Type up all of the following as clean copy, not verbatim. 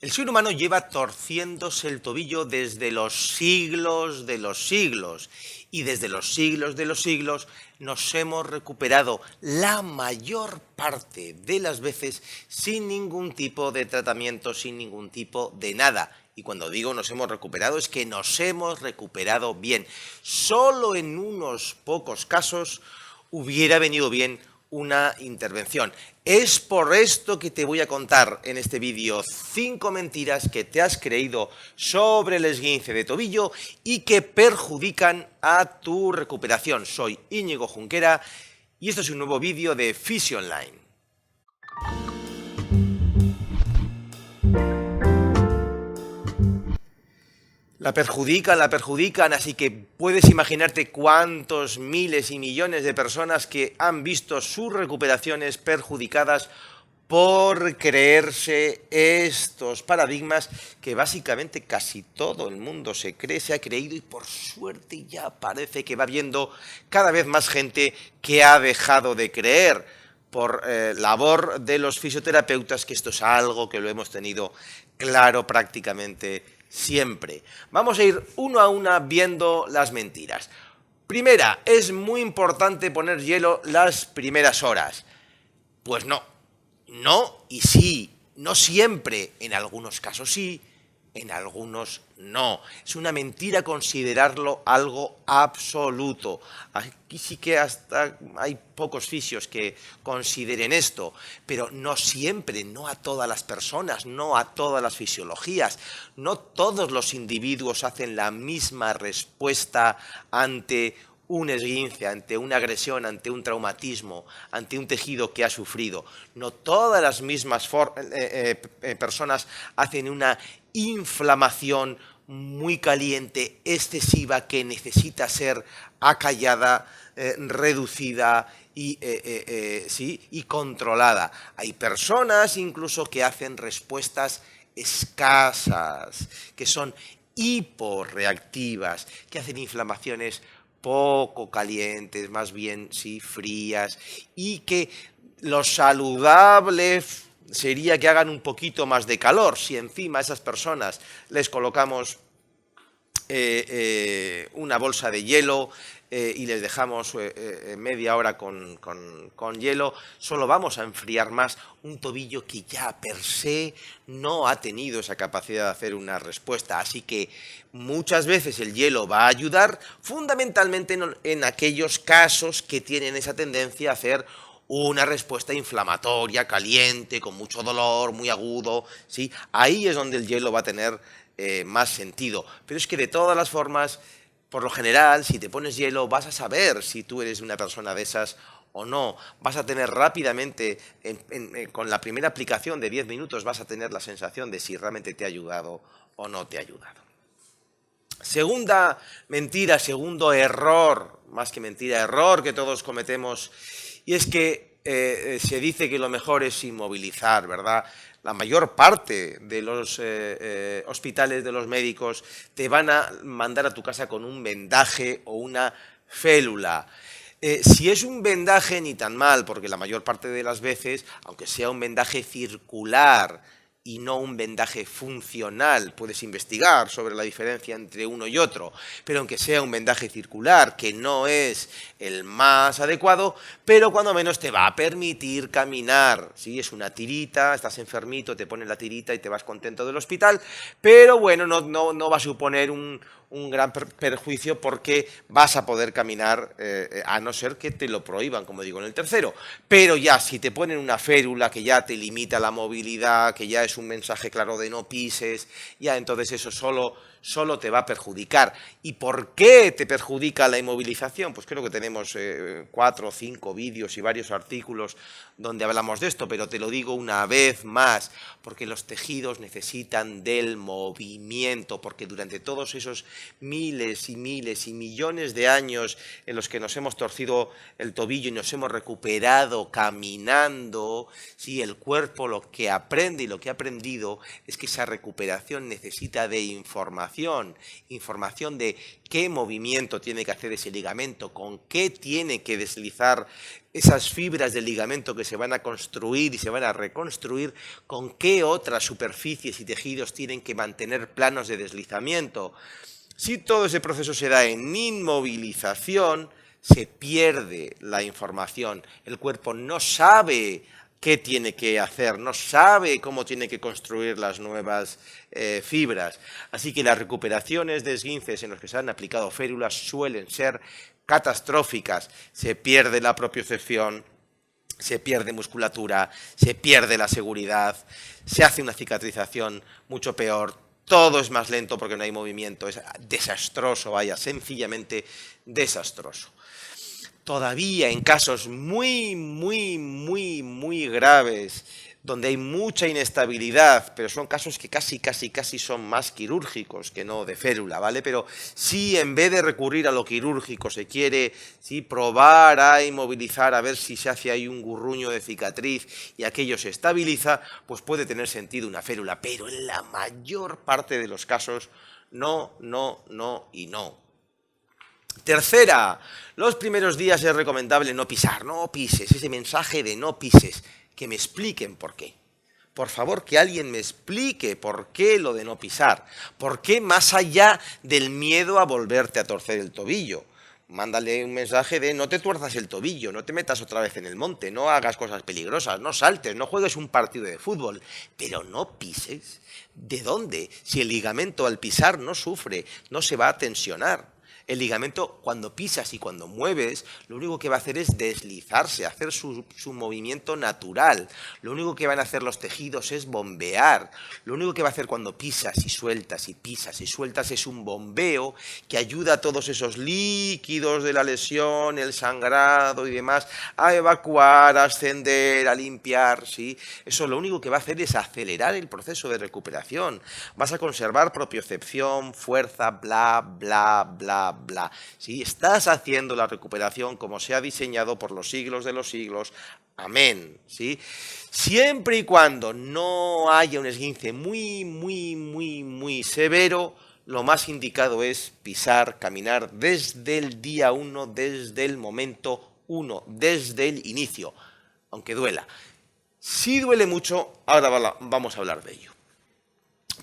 El ser humano lleva torciéndose el tobillo desde los siglos de los siglos y desde los siglos de los siglos nos hemos recuperado la mayor parte de las veces sin ningún tipo de tratamiento, sin ningún tipo de nada. Y cuando digo nos hemos recuperado es que nos hemos recuperado bien. Solo en unos pocos casos hubiera venido bien una intervención. Es por esto que te voy a contar en este vídeo 5 mentiras que te has creído sobre el esguince de tobillo y que perjudican a tu recuperación. Soy Íñigo Junquera y esto es un nuevo vídeo de Fisio Online. La perjudican, así que puedes imaginarte cuántos miles y millones de personas que han visto sus recuperaciones perjudicadas por creerse estos paradigmas que básicamente casi todo el mundo se cree, se ha creído y por suerte ya parece que va viendo cada vez más gente que ha dejado de creer por labor de los fisioterapeutas que esto es algo que lo hemos tenido claro prácticamente siempre. Vamos a ir uno a una viendo las mentiras. Primera, es muy importante poner hielo las primeras horas. Pues no, no y sí, no siempre, en algunos casos sí, en algunos no. Es una mentira considerarlo algo absoluto. Aquí sí que hasta hay pocos fisios que consideren esto, pero no siempre, no a todas las personas, no a todas las fisiologías. No todos los individuos hacen la misma respuesta ante un esguince, ante una agresión, ante un traumatismo, ante un tejido que ha sufrido. No todas las mismas personas hacen una inflamación muy caliente, excesiva, que necesita ser acallada, reducida y controlada. Hay personas incluso que hacen respuestas escasas, que son hiporreactivas, que hacen inflamaciones poco calientes, más bien sí frías, y que lo saludable sería que hagan un poquito más de calor. Si encima a esas personas les colocamos una bolsa de hielo y les dejamos media hora con hielo, solo vamos a enfriar más un tobillo que ya per se no ha tenido esa capacidad de hacer una respuesta. Así que muchas veces el hielo va a ayudar fundamentalmente en aquellos casos que tienen esa tendencia a hacer una respuesta inflamatoria, caliente, con mucho dolor, muy agudo, ¿sí? Ahí es donde el hielo va a tener más sentido. Pero es que de todas las formas, por lo general, si te pones hielo, vas a saber si tú eres una persona de esas o no. Vas a tener rápidamente, con la primera aplicación de 10 minutos, vas a tener la sensación de si realmente te ha ayudado o no te ha ayudado. Segunda mentira, segundo error, más que mentira, error que todos cometemos, y es que se dice que lo mejor es inmovilizar, ¿verdad? La mayor parte de los hospitales, de los médicos, te van a mandar a tu casa con un vendaje o una félula. Si es un vendaje, ni tan mal, porque la mayor parte de las veces, aunque sea un vendaje circular y no un vendaje funcional, puedes investigar sobre la diferencia entre uno y otro, pero aunque sea un vendaje circular, que no es el más adecuado, pero cuando menos te va a permitir caminar. ¿Sí? Es una tirita, estás enfermito, te ponen la tirita y te vas contento del hospital, pero bueno, no va a suponer un gran perjuicio porque vas a poder caminar, a no ser que te lo prohíban, como digo en el tercero. Pero ya si te ponen una férula que ya te limita la movilidad, que ya es un mensaje claro de no pises, ya entonces eso solo te va a perjudicar. ¿Y por qué te perjudica la inmovilización? Pues creo que tenemos 4 o 5 vídeos y varios artículos donde hablamos de esto, pero te lo digo una vez más, porque los tejidos necesitan del movimiento, porque durante todos esos miles y miles y millones de años en los que nos hemos torcido el tobillo y nos hemos recuperado caminando, ¿sí? El cuerpo lo que aprende y lo que ha aprendido es que esa recuperación necesita de información de qué movimiento tiene que hacer ese ligamento, con qué tiene que deslizar esas fibras del ligamento que se van a construir y se van a reconstruir, con qué otras superficies y tejidos tienen que mantener planos de deslizamiento. Si todo ese proceso se da en inmovilización, se pierde la información. El cuerpo no sabe qué tiene que hacer, no sabe cómo tiene que construir las nuevas fibras. Así que las recuperaciones de esguinces en los que se han aplicado férulas suelen ser catastróficas. Se pierde la propiocepción, se pierde musculatura, se pierde la seguridad, se hace una cicatrización mucho peor, todo es más lento porque no hay movimiento, es desastroso, vaya, sencillamente desastroso. Todavía en casos muy graves, donde hay mucha inestabilidad, pero son casos que casi son más quirúrgicos que no de férula, ¿vale? Pero si en vez de recurrir a lo quirúrgico se quiere probar a inmovilizar, a ver si se hace ahí un gurruño de cicatriz y aquello se estabiliza, pues puede tener sentido una férula, pero en la mayor parte de los casos no y no. Tercera, los primeros días es recomendable no pisar, no pises, ese mensaje de no pises, que me expliquen por qué. Por favor, que alguien me explique por qué lo de no pisar, por qué más allá del miedo a volverte a torcer el tobillo. Mándale un mensaje de no te tuerzas el tobillo, no te metas otra vez en el monte, no hagas cosas peligrosas, no saltes, no juegues un partido de fútbol, pero no pises. ¿De dónde? Si el ligamento al pisar no sufre, no se va a tensionar. El ligamento, cuando pisas y cuando mueves, lo único que va a hacer es deslizarse, hacer su movimiento natural. Lo único que van a hacer los tejidos es bombear. Lo único que va a hacer cuando pisas y sueltas y pisas y sueltas es un bombeo que ayuda a todos esos líquidos de la lesión, el sangrado y demás, a evacuar, a ascender, a limpiar, ¿sí? Eso lo único que va a hacer es acelerar el proceso de recuperación. Vas a conservar propiocepción, fuerza, bla, bla, bla, bla. ¿Sí? Estás haciendo la recuperación como se ha diseñado por los siglos de los siglos. Amén. ¿Sí? Siempre y cuando no haya un esguince muy severo, lo más indicado es pisar, caminar desde el día 1, desde el momento 1, desde el inicio, aunque duela. Si duele mucho, ahora vamos a hablar de ello.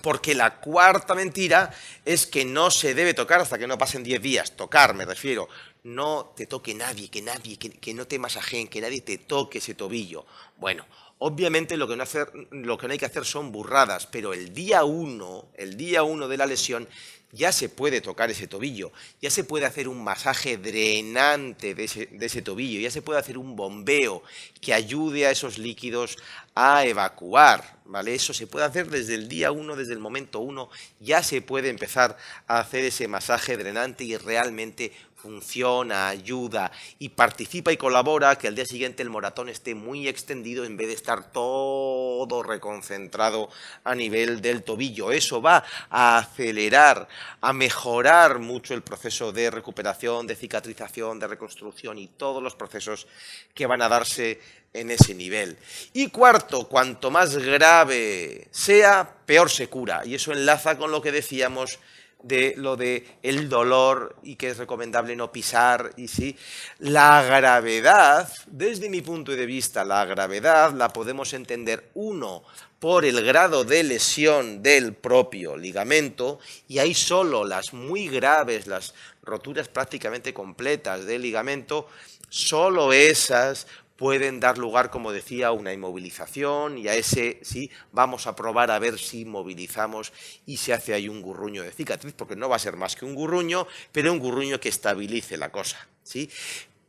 Porque la cuarta mentira es que no se debe tocar hasta que no pasen 10 días. Tocar, me refiero. No te toque nadie, que no te masajeen, que nadie te toque ese tobillo. Bueno, obviamente lo que no hay que hacer son burradas, pero el día 1 de la lesión ya se puede tocar ese tobillo, ya se puede hacer un masaje drenante de ese tobillo, ya se puede hacer un bombeo que ayude a esos líquidos a evacuar, ¿vale? Eso se puede hacer desde el día 1, desde el momento 1, ya se puede empezar a hacer ese masaje drenante y realmente funciona, ayuda y participa y colabora que al día siguiente el moratón esté muy extendido en vez de estar todo reconcentrado a nivel del tobillo. Eso va a acelerar, a mejorar mucho el proceso de recuperación, de cicatrización, de reconstrucción y todos los procesos que van a darse en ese nivel. Y cuarto, cuanto más grave sea, peor se cura. Y eso enlaza con lo que decíamos de lo de el dolor y que es recomendable no pisar. Y sí, la gravedad, desde mi punto de vista, la gravedad la podemos entender, uno, por el grado de lesión del propio ligamento, y hay solo las muy graves, las roturas prácticamente completas del ligamento, solo esas pueden dar lugar, como decía, a una inmovilización y a ese, sí, vamos a probar a ver si movilizamos y se hace ahí un gurruño de cicatriz, porque no va a ser más que un gurruño, pero un gurruño que estabilice la cosa, ¿sí?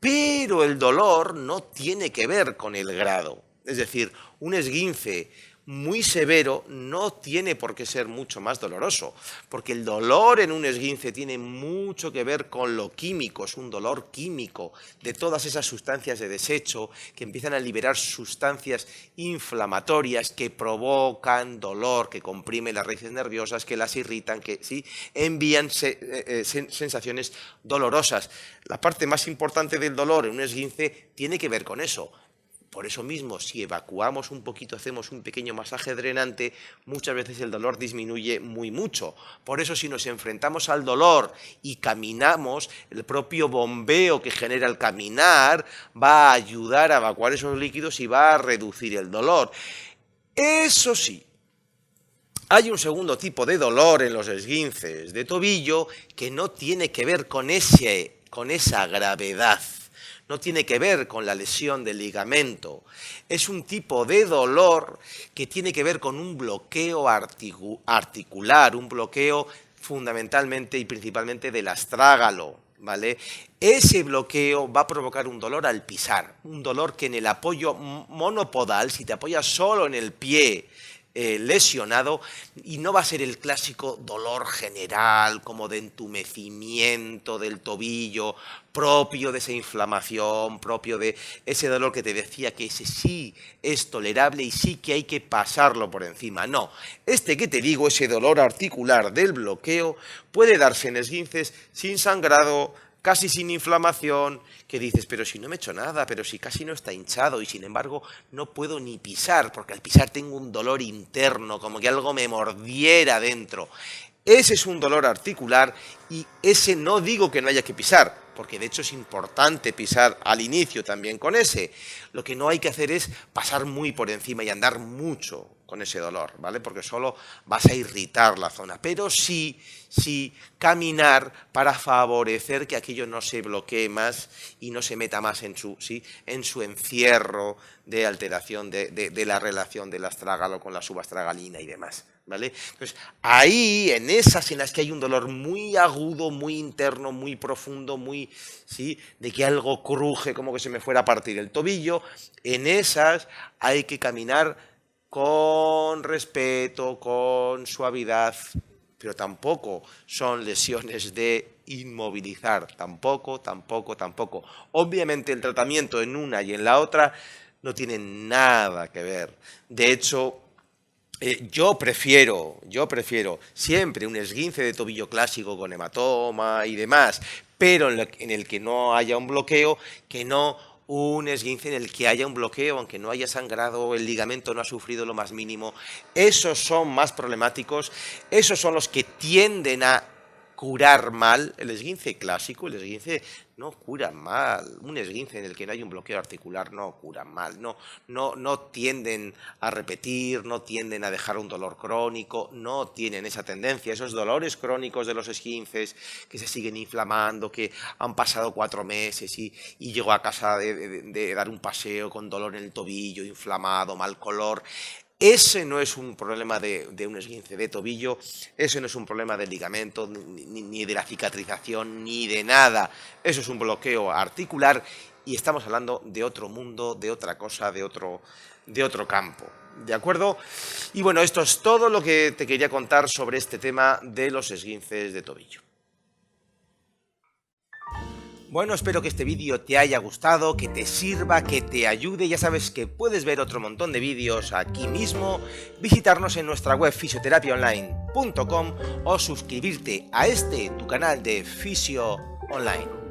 Pero el dolor no tiene que ver con el grado, es decir, un esguince muy severo no tiene por qué ser mucho más doloroso, porque el dolor en un esguince tiene mucho que ver con lo químico, es un dolor químico de todas esas sustancias de desecho que empiezan a liberar sustancias inflamatorias que provocan dolor, que comprimen las raíces nerviosas, que las irritan, que ¿sí? envían sensaciones dolorosas. La parte más importante del dolor en un esguince tiene que ver con eso. Por eso mismo, si evacuamos un poquito, hacemos un pequeño masaje drenante, muchas veces el dolor disminuye mucho. Por eso, si nos enfrentamos al dolor y caminamos, el propio bombeo que genera el caminar va a ayudar a evacuar esos líquidos y va a reducir el dolor. Eso sí, hay un segundo tipo de dolor en los esguinces de tobillo que no tiene que ver con esa gravedad. No tiene que ver con la lesión del ligamento. Es un tipo de dolor que tiene que ver con un bloqueo articular, un bloqueo fundamentalmente y principalmente del astrágalo, ¿vale? Ese bloqueo va a provocar un dolor al pisar, un dolor que en el apoyo monopodal, si te apoyas solo en el pie lesionado, y no va a ser el clásico dolor general como de entumecimiento del tobillo, propio de esa inflamación, propio de ese dolor que te decía que ese sí es tolerable y sí que hay que pasarlo por encima. No, este que te digo, ese dolor articular del bloqueo, puede darse en esguinces sin sangrado, casi sin inflamación, que dices, pero si no me he hecho nada, pero si casi no está hinchado y sin embargo no puedo ni pisar, porque al pisar tengo un dolor interno, como que algo me mordiera dentro. Ese es un dolor articular y ese no digo que no haya que pisar, porque de hecho es importante pisar al inicio también con ese. Lo que no hay que hacer es pasar muy por encima y andar mucho con ese dolor, ¿vale? Porque solo vas a irritar la zona. Pero sí caminar para favorecer que aquello no se bloquee más y no se meta más en su encierro de alteración de la relación del astrágalo con la subastragalina y demás, ¿vale? Entonces, ahí, en esas en las que hay un dolor muy agudo, muy interno, muy profundo, de que algo cruje como que se me fuera a partir el tobillo, en esas hay que caminar con respeto, con suavidad, pero tampoco son lesiones de inmovilizar, tampoco. Obviamente el tratamiento en una y en la otra no tiene nada que ver. De hecho, yo prefiero siempre un esguince de tobillo clásico con hematoma y demás, pero en el que no haya un bloqueo, que no un esguince en el que haya un bloqueo, aunque no haya sangrado, el ligamento no ha sufrido lo más mínimo. Esos son más problemáticos, esos son los que tienden a curar mal. El esguince clásico, el esguince no cura mal. Un esguince en el que no hay un bloqueo articular no cura mal. No tienden a repetir, no tienden a dejar un dolor crónico, no tienen esa tendencia. Esos dolores crónicos de los esguinces que se siguen inflamando, que han pasado 4 meses y llego a casa de dar un paseo con dolor en el tobillo, inflamado, mal color. Ese no es un problema de un esguince de tobillo, ese no es un problema del ligamento, ni de la cicatrización, ni de nada. Eso es un bloqueo articular y estamos hablando de otro mundo, de otra cosa, de otro campo. ¿De acuerdo? Y bueno, esto es todo lo que te quería contar sobre este tema de los esguinces de tobillo. Bueno, espero que este vídeo te haya gustado, que te sirva, que te ayude. Ya sabes que puedes ver otro montón de vídeos aquí mismo, visitarnos en nuestra web fisioterapiaonline.com o suscribirte a tu canal de Fisio Online.